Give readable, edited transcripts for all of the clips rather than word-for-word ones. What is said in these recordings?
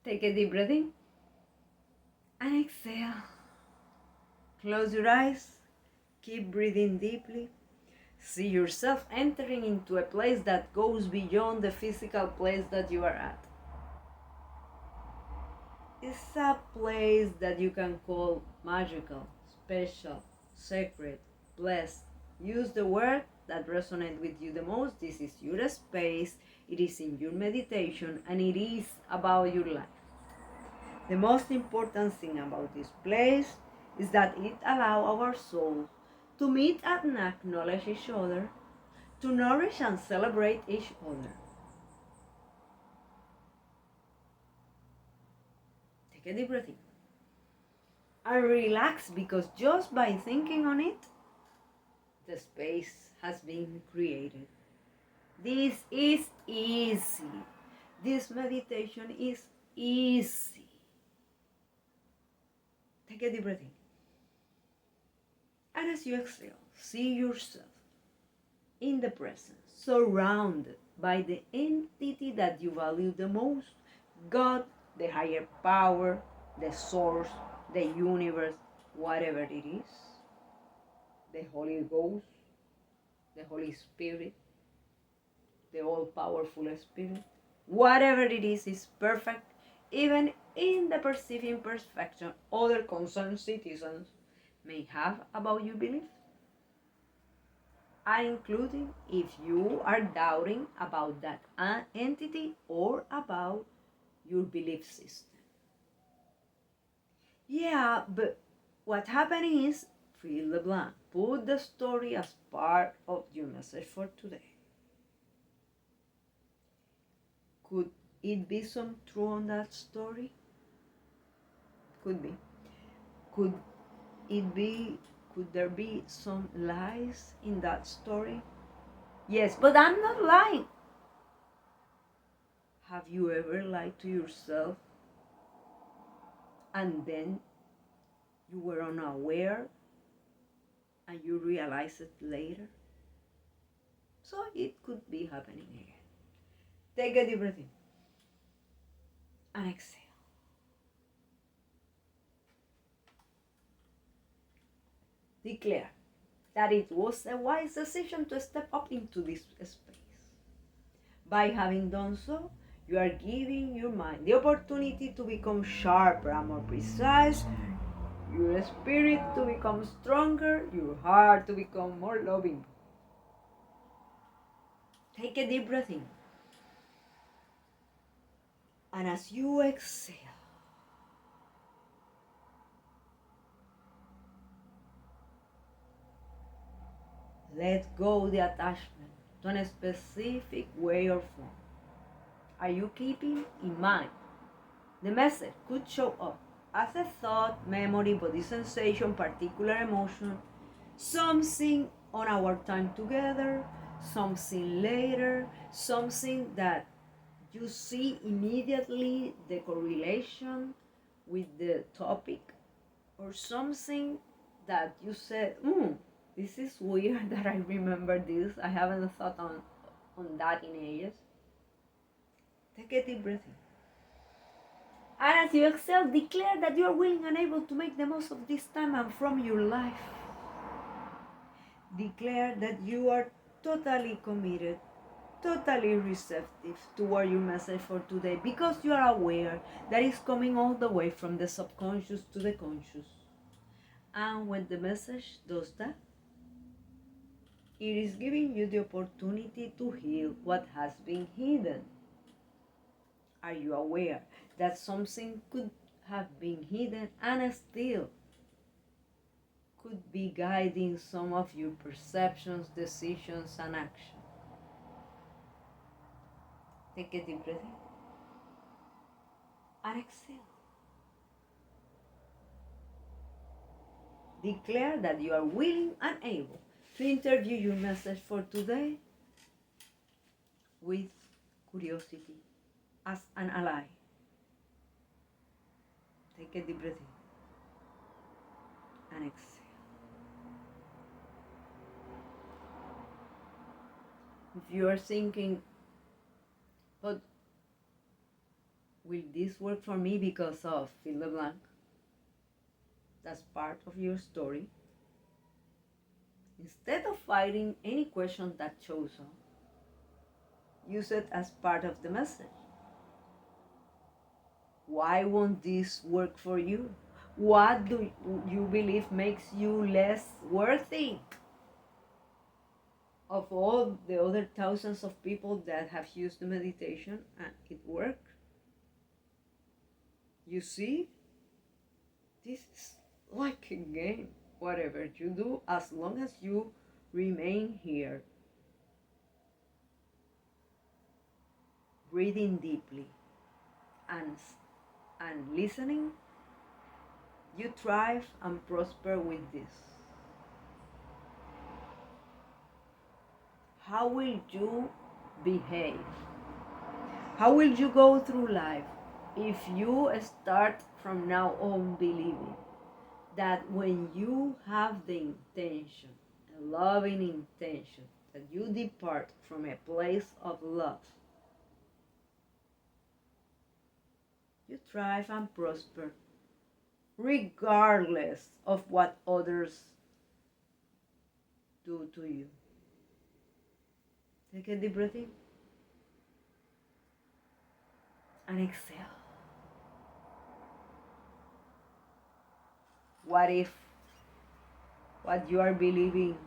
Take a deep breath in and exhale. Close your eyes. Keep breathing deeply. See yourself entering into a place that goes beyond the physical place that you are at. It's a place that you can call magical, special, sacred, blessed. Use the word that resonates with you the most. This is your space, it is in your meditation, and it is about your life. The most important thing about this place is that it allows our souls to meet and acknowledge each other, to nourish and celebrate each other. Take a deep breath in and relax, because just by thinking on it, the space has been created. This is easy. This meditation is easy. Take a deep breath in. And as you exhale, see yourself in the present, surrounded by the entity that you value the most: God, the higher power, the source, the universe, whatever it is, the Holy Ghost, the Holy Spirit, the all-powerful Spirit. Whatever it is perfect, even in the perceiving perception other concerned citizens may have about your belief, and including if you are doubting about that entity or about your belief system. Yeah, but what happened is, fill the blank. Put the story as part of your message for today. Could it be some truth on that story? Could be. Could it be, could there be some lies in that story? Yes, but I'm not lying. Have you ever lied to yourself and then you were unaware and you realized it later? So it could be happening again. Take a deep breath in and exhale. Declare that it was a wise decision to step up into this space. By having done so, you are giving your mind the opportunity to become sharper and more precise, your spirit to become stronger, your heart to become more loving. Take a deep breath in. And as you exhale, let go the attachment to a specific way or form. Are you keeping in mind? The message could show up as a thought, memory, body sensation, particular emotion, something on our time together, something later, something that you see immediately the correlation with the topic, or something that you said, this is weird that I remember this. I haven't thought on that in ages. Take a deep breath in. And as you exhale, declare that you are willing and able to make the most of this time and from your life. Declare that you are totally committed, totally receptive toward your message for today, because you are aware that it's coming all the way from the subconscious to the conscious. And when the message does that, it is giving you the opportunity to heal what has been hidden. Are you aware that something could have been hidden and still could be guiding some of your perceptions, decisions, and actions? Take a deep breath in and exhale. Declare that you are willing and able to interview your message for today with curiosity as an ally. Take a deep breath in and exhale. If you are thinking, but Will this work for me because of fill the blank? That's part of your story. Instead of fighting any question that shows up, use it as part of the message. Why won't this work for you? What do you believe makes you less worthy of all the other thousands of people that have used the meditation and it worked? You see, this is like a game. Whatever you do, as long as you remain here, breathing deeply and, and listening, you thrive and prosper with this. How will you behave? How will you go through life if you start from now on believing that when you have the intention, a loving intention, that you depart from a place of love, you thrive and prosper regardless of what others do to you? Take a deep breath in and exhale. What if what you are believing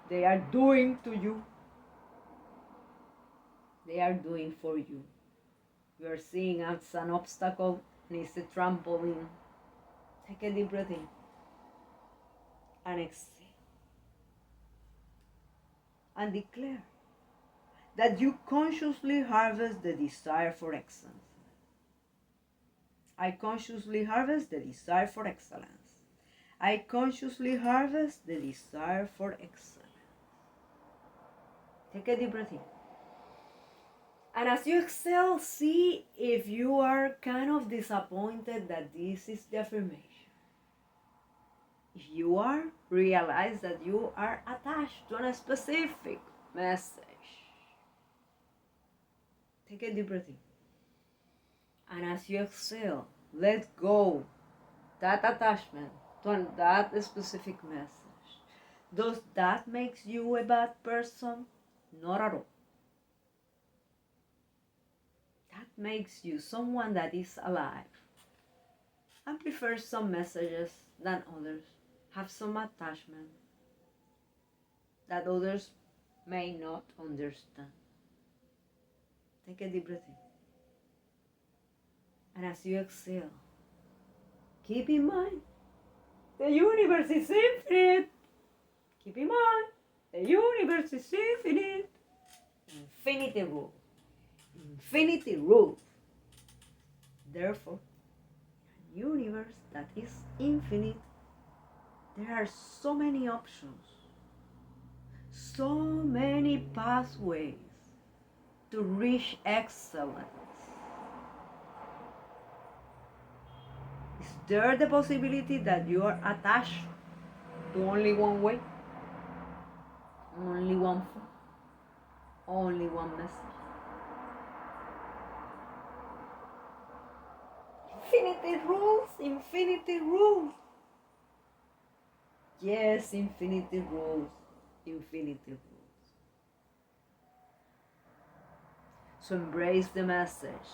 they are doing to you, they are doing for you? You are seeing as an obstacle and it's a trampoline. Take a deep breath in and exhale. And declare that you consciously harvest the desire for excellence. I consciously harvest the desire for excellence. I consciously harvest the desire for excellence. Take a deep breath in. And as you exhale, see if you are kind of disappointed that this is the affirmation. If you are, realize that you are attached to a specific message. Take a deep breath in. And as you exhale, let go that attachment to that specific message. Does that make you a bad person? Not at all. That makes you someone that is alive and prefers some messages than others, have some attachment that others may not understand. Take a deep breath in. And as you exhale, keep in mind, the universe is infinite. Keep in mind, the universe is infinite. Infinity rule. Infinity rule. Therefore, a universe that is infinite, there are so many options, so many pathways to reach excellence. Is there the possibility that you are attached to only one way, only one form, only one message? Infinity rules, infinity rules. Yes, infinity rules, infinity rules. So embrace the message.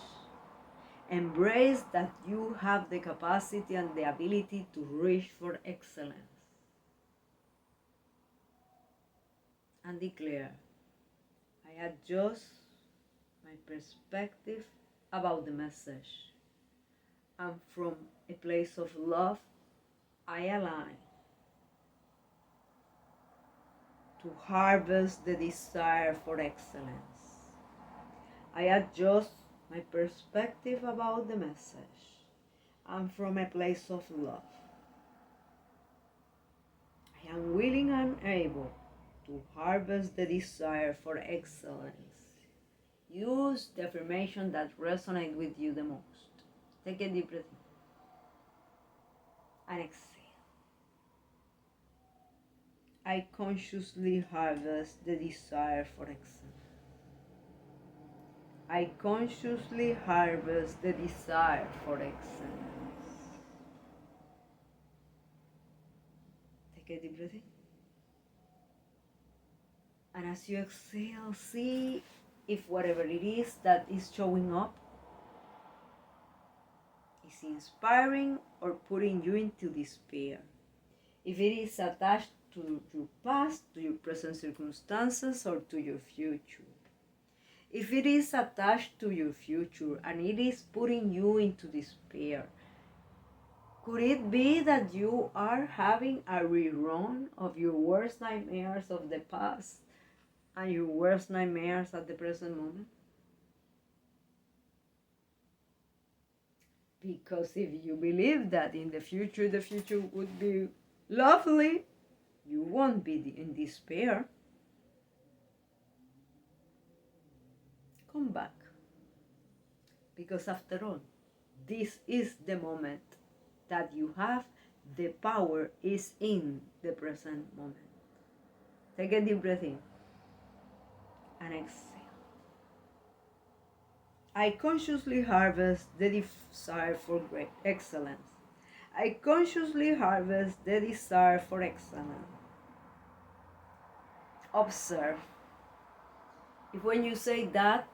Embrace that you have the capacity and the ability to reach for excellence. And declare, I adjust my perspective about the message. And from a place of love, I align to harvest the desire for excellence. I adjust my perspective about the message, and from a place of love, I am willing and able to harvest the desire for excellence. Use the affirmation that resonates with you the most. Take a deep breath and exhale. I consciously harvest the desire for excellence. I consciously harvest the desire for excellence. Take a deep breath in. And as you exhale, see if whatever it is that is showing up is inspiring or putting you into despair. If it is attached to your past, to your present circumstances, or to your future. If it is attached to your future and it is putting you into despair, could it be that you are having a rerun of your worst nightmares of the past and your worst nightmares at the present moment? Because if you believe that in the future would be lovely, you won't be in despair. Come back. Because after all, this is the moment that you have. The power is in the present moment. Take a deep breath in and exhale. I consciously harvest the desire for great excellence. I consciously harvest the desire for excellence. Observe. If when you say that,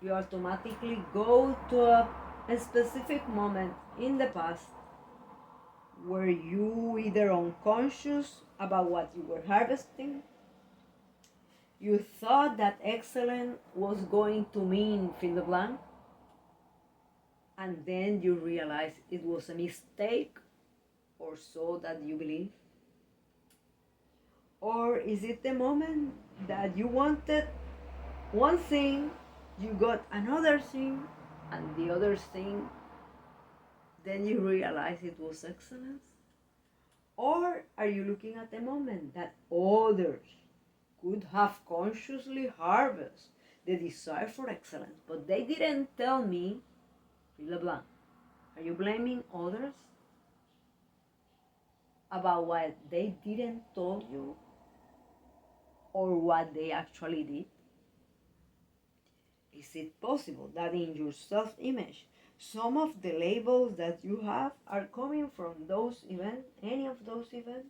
you automatically go to a specific moment in the past where you either unconscious about what you were harvesting, you thought that excellence was going to mean fill the blank, and then you realize it was a mistake, or so that you believe? Or is it the moment that you wanted one thing, you got another thing, and the other thing, then you realize it was excellence? Or are you looking at the moment that others could have consciously harvested the desire for excellence, but they didn't tell me, fill the blank? Are you blaming others about what they didn't tell you or what they actually did? Is it possible that in your self-image, some of the labels that you have are coming from those events, any of those events?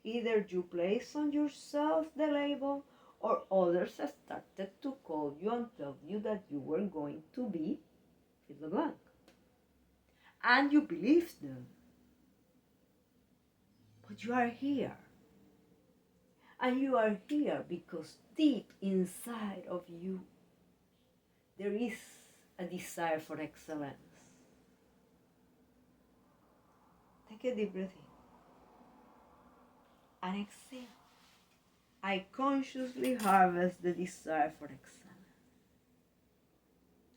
Either you place on yourself the label, or others have started to call you and tell you that you were going to be fill the blank. And you believed them. But you are here. And you are here because deep inside of you, there is a desire for excellence. Take a deep breath in and exhale. I consciously harvest the desire for excellence.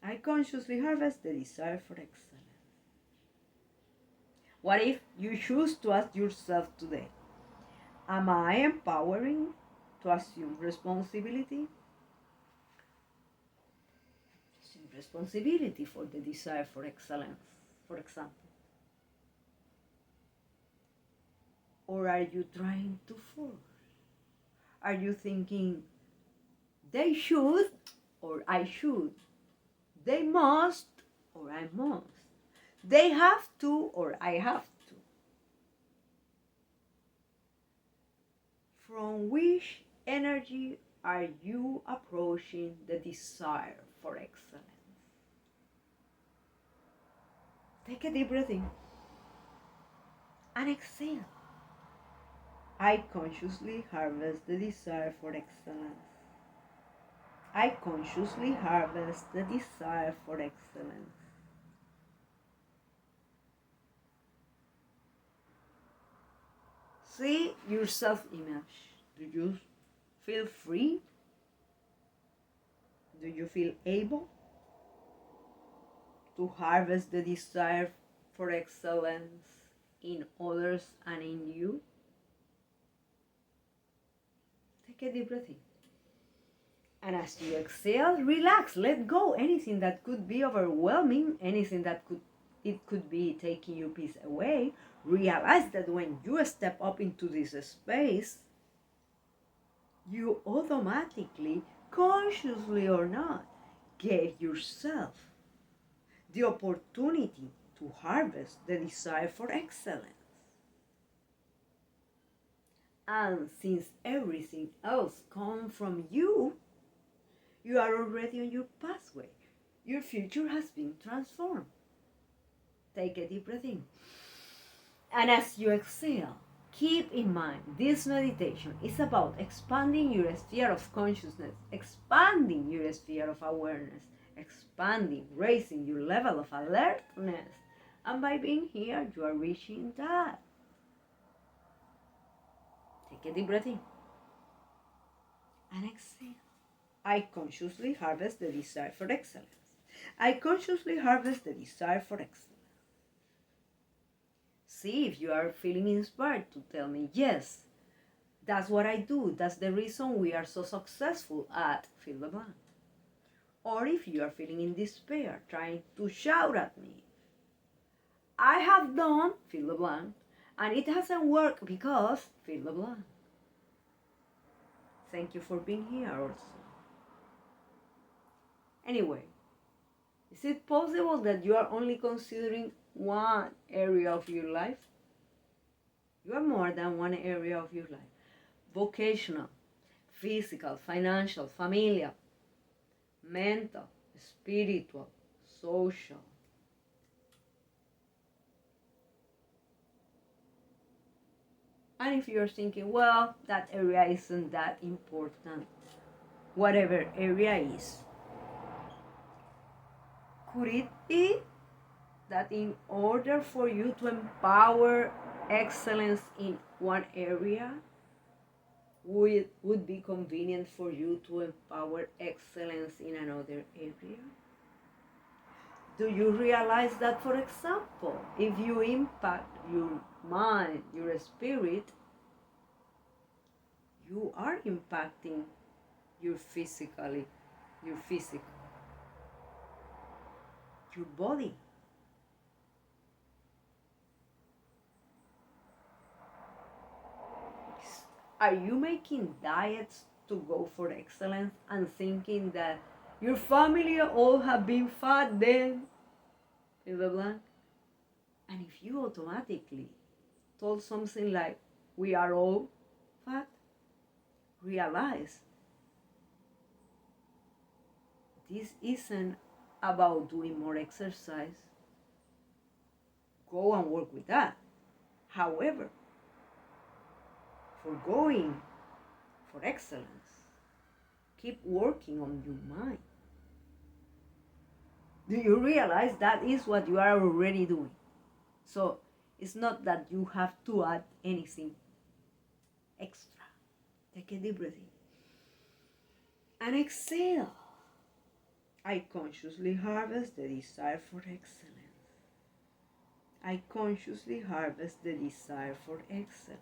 I consciously harvest the desire for excellence. What if you choose to ask yourself today, am I empowering to assume responsibility? Assume responsibility for the desire for excellence, for example. Or are you trying to force? Are you thinking, they should, or I should? They must, or I must? They have to, or I have to? From which energy are you approaching the desire for excellence? Take a deep breath in and exhale. I consciously harvest the desire for excellence. I consciously harvest the desire for excellence. See your self-image. Do you feel free? Do you feel able to harvest the desire for excellence in others and in you? Take a deep breath in. And as you exhale, relax, let go anything that could be overwhelming, anything that could be taking your peace away. Realize that when you step up into this space, you automatically consciously or not, gave yourself the opportunity to harvest the desire for excellence. And since everything else comes from you, you are already on your pathway. Your future has been transformed. Take a deep breath in. And as you exhale, keep in mind this meditation is about expanding your sphere of consciousness, expanding your sphere of awareness, expanding, raising your level of alertness. And by being here, you are reaching that. Take a deep breath in and exhale. I consciously harvest the desire for excellence. I consciously harvest the desire for excellence. See if you are feeling inspired to tell me, yes, that's what I do. That's the reason we are so successful at fill the blank. Or if you are feeling in despair, trying to shout at me, I have done fill the blank, and it hasn't worked because fill the blank. Thank you for being here also. Anyway, is it possible that you are only considering one area of your life? You are more than one area of your life. Vocational, physical, financial, familial, mental, spiritual, social. And if you're thinking, well, that area isn't that important, whatever area is, could it be that in order for you to empower excellence in one area, would be convenient for you to empower excellence in another area? Do you realize that, for example, if you impact your mind, your spirit, you are impacting your physical, your body? Are you making diets to go for excellence and thinking that your family all have been fat then, fill the blank? And if you automatically told something like, we are all fat, realize this isn't about doing more exercise. Go and work with that. However, for going for excellence, keep working on your mind. Do you realize that is what you are already doing? So it's not that you have to add anything extra. Take a deep breath in and exhale. I consciously harvest the desire for excellence. I consciously harvest the desire for excellence.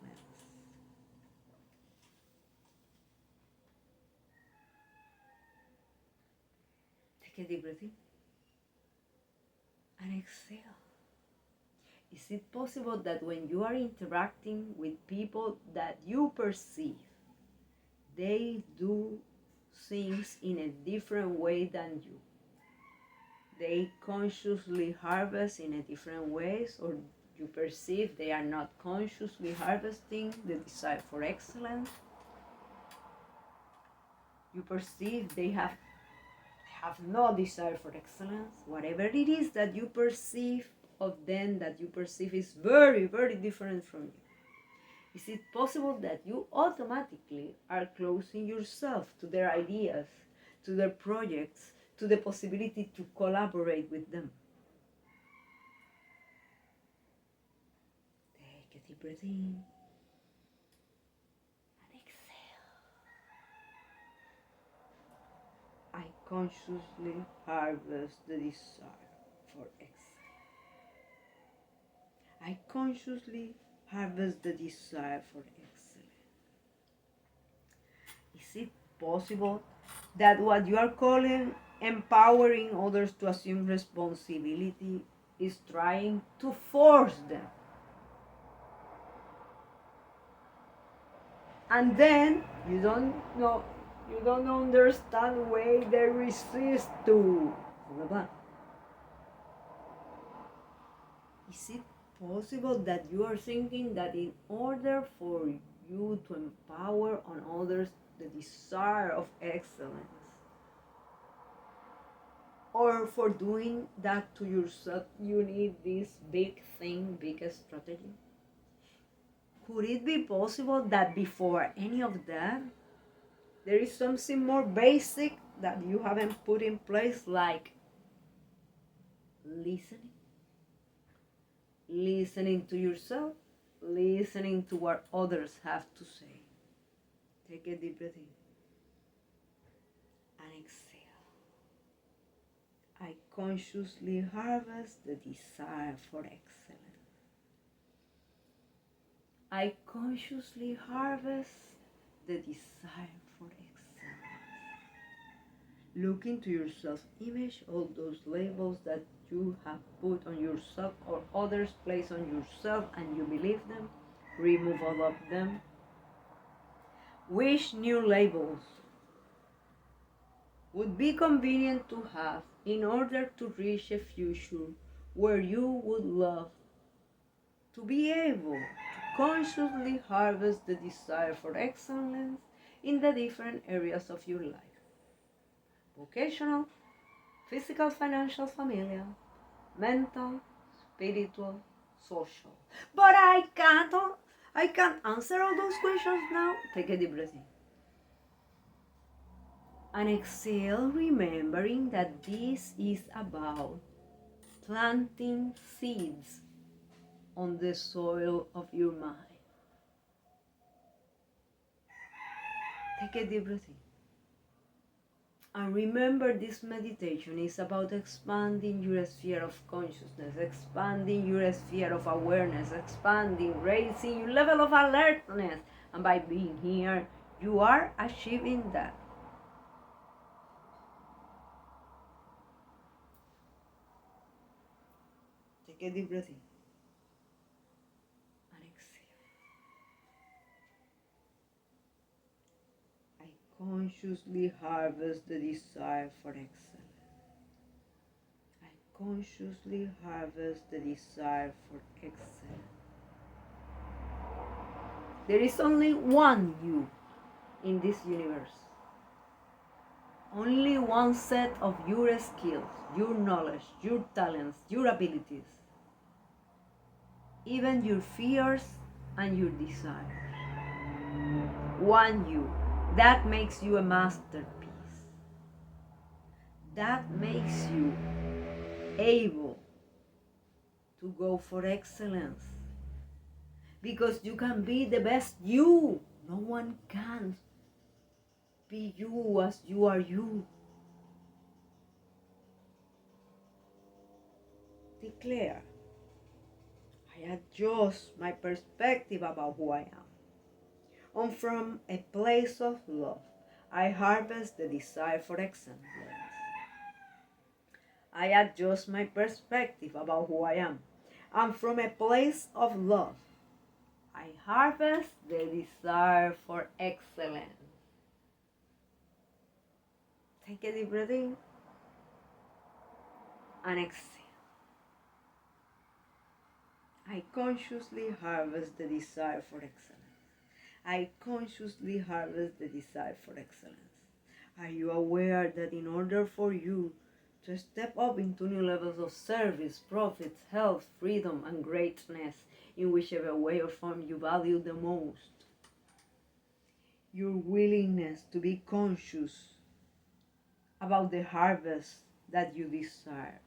Take a deep breath in and exhale. Is it possible that when you are interacting with people that you perceive, they do things in a different way than you? They consciously harvest in a different ways, or you perceive they are not consciously harvesting the desire for excellence? You perceive they have no desire for excellence? Whatever it is that you perceive of them, that you perceive is very, very different from you. Is it possible that you automatically are closing yourself to their ideas, to their projects, to the possibility to collaborate with them? Take a deep breath in and exhale. I consciously harvest the desire for excellence. I consciously harvest the desire for excellence. Is it possible that what you are calling empowering others to assume responsibility is trying to force them? And then you don't know, You don't understand why they resist to. Blah, blah. Is it possible that you are thinking that in order for you to empower on others the desire of excellence, or for doing that to yourself, you need this big thing, big strategy? Could it be possible that before any of that, there is something more basic that you haven't put in place, like listening? Listening to yourself, listening to what others have to say. Take a deep breath in and exhale. I consciously harvest the desire for excellence. I consciously harvest the desire for excellence. Look into your self-image, all those labels that you have put on yourself or others place on yourself and you believe them. Remove all of them. Which new labels would be convenient to have in order to reach a future where you would love to be able to consciously harvest the desire for excellence in the different areas of your life? Vocational, physical, financial, familial, mental, spiritual, social. But I can't answer all those questions now. Take a deep breath in. And exhale, remembering that this is about planting seeds on the soil of your mind. Take a deep breath in. And remember, this meditation is about expanding your sphere of consciousness, expanding your sphere of awareness, expanding, raising your level of alertness. And by being here, you are achieving that. Take a deep breath in. And exhale. I consciously harvest the desire for excellence. I consciously harvest the desire for excellence. There is only one you in this universe. Only one set of your skills, your knowledge, your talents, your abilities, even your fears and your desires. One you. That makes you a masterpiece. That makes you able to go for excellence. Because you can be the best you. No one can be you as you are you. Declare, I adjust my perspective about who I am. And from a place of love, I harvest the desire for excellence. I adjust my perspective about who I am. And from a place of love, I harvest the desire for excellence. Take a deep breath in and exhale. I consciously harvest the desire for excellence. I consciously harvest the desire for excellence. Are you aware that in order for you to step up into new levels of service, profits, health, freedom, and greatness, in whichever way or form you value the most, your willingness to be conscious about the harvest that you desire,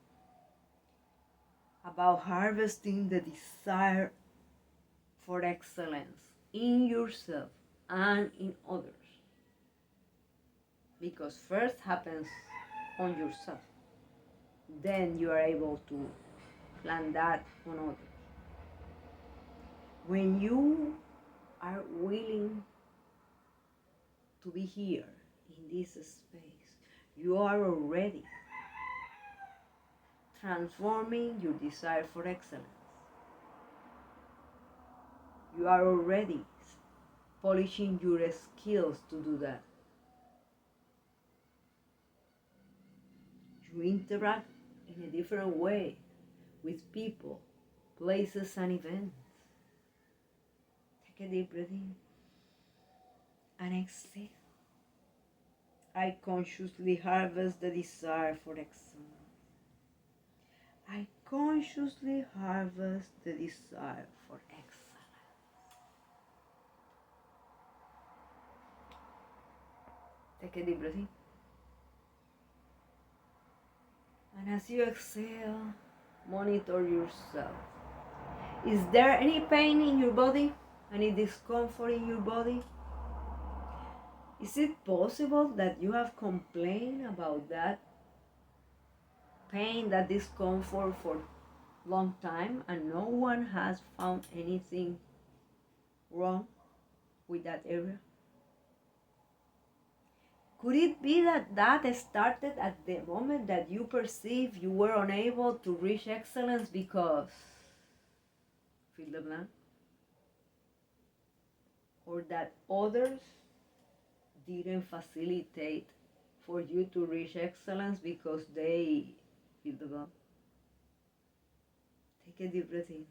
about harvesting the desire for excellence in yourself and in others. Because first happens on yourself, then you are able to plan that on others. When you are willing to be here in this space, you are already transforming your desire for excellence. You are already polishing your skills to do that. You interact in a different way with people, places, and events. Take a deep breath in and exhale. I consciously harvest the desire for excellence. I consciously harvest the desire for excellence. Take a deep breath in. And as you exhale, monitor yourself. Is there any pain in your body? Any discomfort in your body? Is it possible that you have complained about that pain, that discomfort for a long time and no one has found anything wrong with that area? Could it be that that started at the moment that you perceived you were unable to reach excellence because, fill the blank, or that others didn't facilitate for you to reach excellence because they, fill the blank? Take a deep breath in.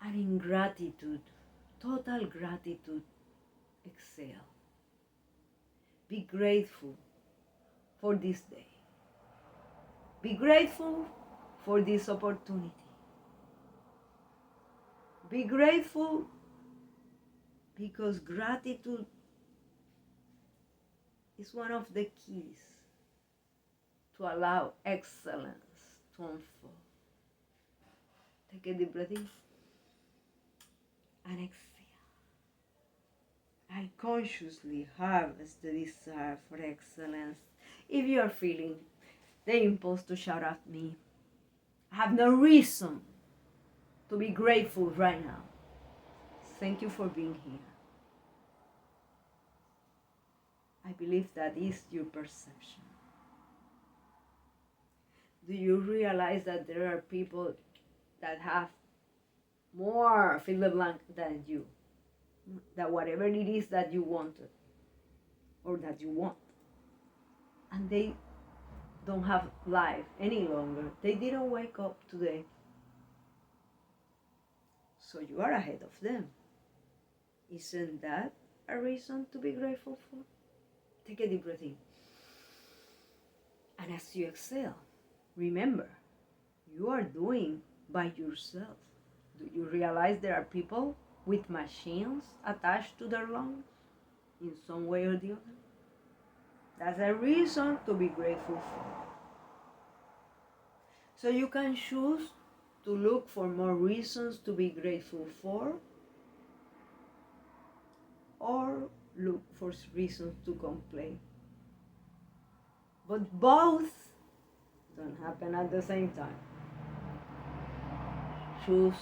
And in gratitude, total gratitude, exhale. Be grateful for this day. Be grateful for this opportunity. Be grateful because gratitude is one of the keys to allow excellence to unfold. Take a deep breath in and exhale. I consciously harvest the desire for excellence. If you are feeling the impulse to shout at me, I have no reason to be grateful right now. Thank you for being here. I believe that is your perception. Do you realize that there are people that have more fill the blank than you? That whatever it is that you wanted or that you want, and they don't have life any longer. They didn't wake up today. So you are ahead of them. Isn't that a reason to be grateful for? Take a deep breath in. And as you exhale, remember, you are doing by yourself. Do you realize there are people with machines attached to their lungs in some way or the other? That's a reason to be grateful for. So you can choose to look for more reasons to be grateful for, or look for reasons to complain. But both don't happen at the same time. Choose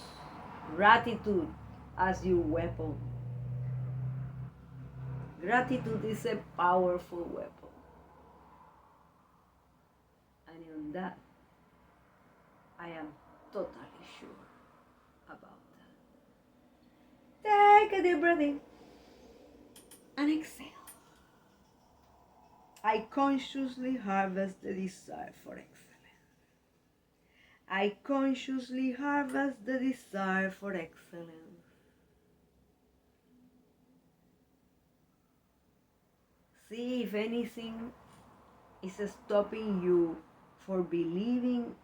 gratitude as your weapon. Gratitude is a powerful weapon. And in that, I am totally sure about that. Take a deep breath in and exhale. I consciously harvest the desire for excellence. I consciously harvest the desire for excellence. See if anything is stopping you for believing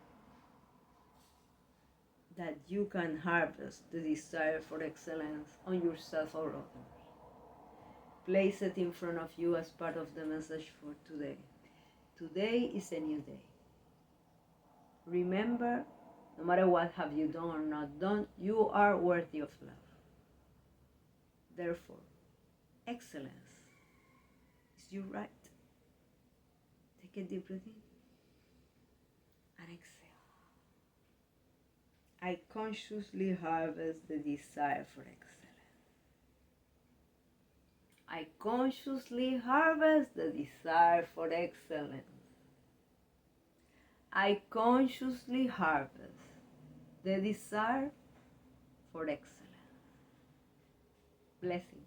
that you can harvest the desire for excellence on yourself or others. Place it in front of you as part of the message for today. Today is a new day. Remember, no matter what have you done or not done, you are worthy of love. Therefore, excellence is your right. Take a deep breath in and exhale. I consciously harvest the desire for excellence. I consciously harvest the desire for excellence. I consciously harvest the desire for excellence. Blessings.